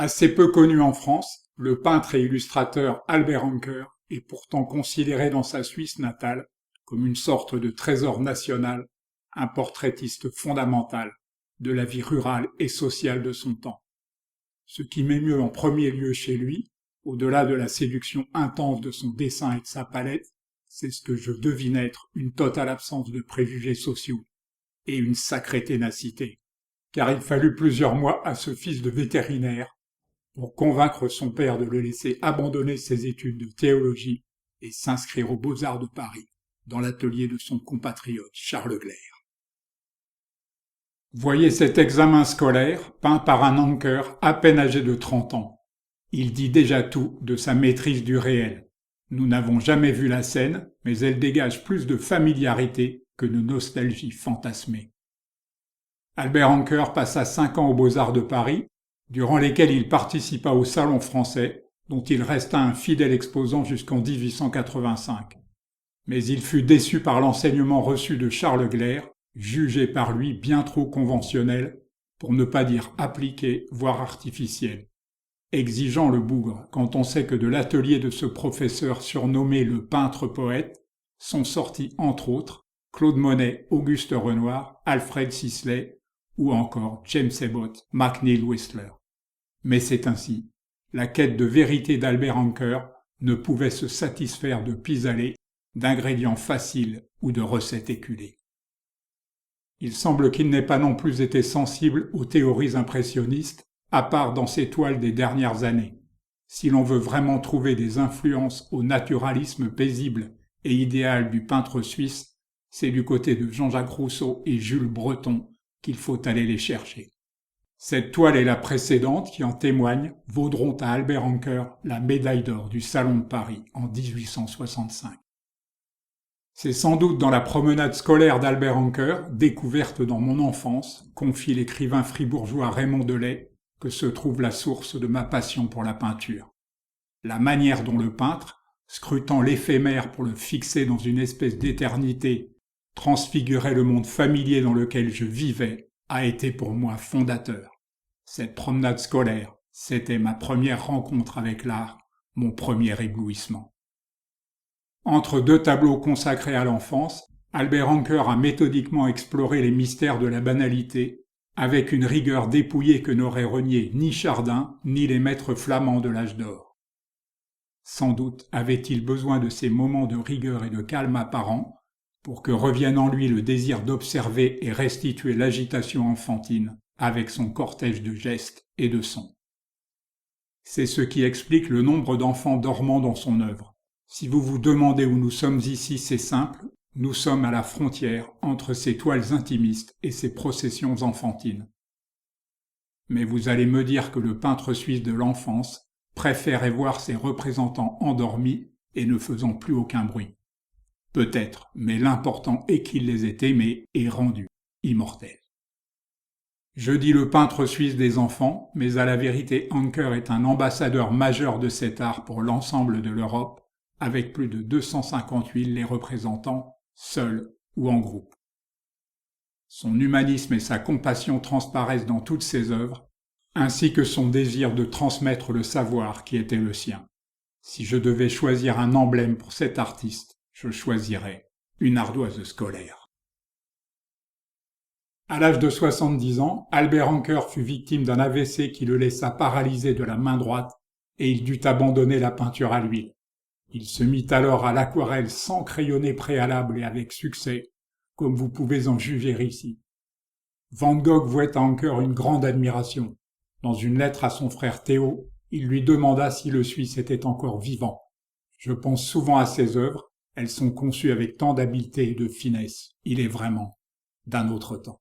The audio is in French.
Assez peu connu en France, le peintre et illustrateur Albert Anker est pourtant considéré dans sa Suisse natale comme une sorte de trésor national, un portraitiste fondamental de la vie rurale et sociale de son temps. Ce qui m'émeut en premier lieu chez lui, au-delà de la séduction intense de son dessin et de sa palette, c'est ce que je devine être une totale absence de préjugés sociaux et une sacrée ténacité. Car il fallut plusieurs mois à ce fils de vétérinaire pour convaincre son père de le laisser abandonner ses études de théologie et s'inscrire aux Beaux-Arts de Paris, dans l'atelier de son compatriote Charles Gleyre. Voyez cet examen scolaire, peint par un Anker à peine âgé de 30 ans. Il dit déjà tout de sa maîtrise du réel. Nous n'avons jamais vu la scène, mais elle dégage plus de familiarité que de nostalgie fantasmée. Albert Anker passa 5 ans aux Beaux-Arts de Paris, durant lesquels il participa au Salon français, dont il resta un fidèle exposant jusqu'en 1885. Mais il fut déçu par l'enseignement reçu de Charles Gleyre, jugé par lui bien trop conventionnel, pour ne pas dire appliqué, voire artificiel. Exigeant le bougre, quand on sait que de l'atelier de ce professeur surnommé le peintre-poète sont sortis entre autres Claude Monet, Auguste Renoir, Alfred Sisley ou encore James Abbott, McNeill Whistler. Mais c'est ainsi. La quête de vérité d'Albert Anker ne pouvait se satisfaire de pis-aller, d'ingrédients faciles ou de recettes éculées. Il semble qu'il n'ait pas non plus été sensible aux théories impressionnistes, à part dans ses toiles des dernières années. Si l'on veut vraiment trouver des influences au naturalisme paisible et idéal du peintre suisse, c'est du côté de Jean-Jacques Rousseau et Jules Breton qu'il faut aller les chercher. Cette toile et la précédente qui en témoignent vaudront à Albert Anker la médaille d'or du Salon de Paris en 1865. C'est sans doute dans la promenade scolaire d'Albert Anker, découverte dans mon enfance, confie l'écrivain fribourgeois Raymond Delay, que se trouve la source de ma passion pour la peinture. La manière dont le peintre, scrutant l'éphémère pour le fixer dans une espèce d'éternité, transfigurait le monde familier dans lequel je vivais, a été pour moi fondateur. Cette promenade scolaire, c'était ma première rencontre avec l'art, mon premier éblouissement. Entre deux tableaux consacrés à l'enfance, Albert Anker a méthodiquement exploré les mystères de la banalité, avec une rigueur dépouillée que n'auraient renié ni Chardin, ni les maîtres flamands de l'âge d'or. Sans doute avait-il besoin de ces moments de rigueur et de calme apparent pour que revienne en lui le désir d'observer et restituer l'agitation enfantine avec son cortège de gestes et de sons. C'est ce qui explique le nombre d'enfants dormant dans son œuvre. Si vous vous demandez où nous sommes ici, c'est simple, nous sommes à la frontière entre ces toiles intimistes et ces processions enfantines. Mais vous allez me dire que le peintre suisse de l'enfance préférait voir ses représentants endormis et ne faisant plus aucun bruit. Peut-être, mais l'important est qu'il les ait aimés et rendus immortels. Je dis le peintre suisse des enfants, mais à la vérité Anker est un ambassadeur majeur de cet art pour l'ensemble de l'Europe, avec plus de 258 les représentants, seuls ou en groupe. Son humanisme et sa compassion transparaissent dans toutes ses œuvres, ainsi que son désir de transmettre le savoir qui était le sien. Si je devais choisir un emblème pour cet artiste, je choisirais une ardoise scolaire. À l'âge de 70 ans, Albert Anker fut victime d'un AVC qui le laissa paralysé de la main droite et il dut abandonner la peinture à l'huile. Il se mit alors à l'aquarelle sans crayonner préalable et avec succès, comme vous pouvez en juger ici. Van Gogh vouait à Anker une grande admiration. Dans une lettre à son frère Théo, il lui demanda si le Suisse était encore vivant. Je pense souvent à ses œuvres, elles sont conçues avec tant d'habileté et de finesse. Il est vraiment d'un autre temps.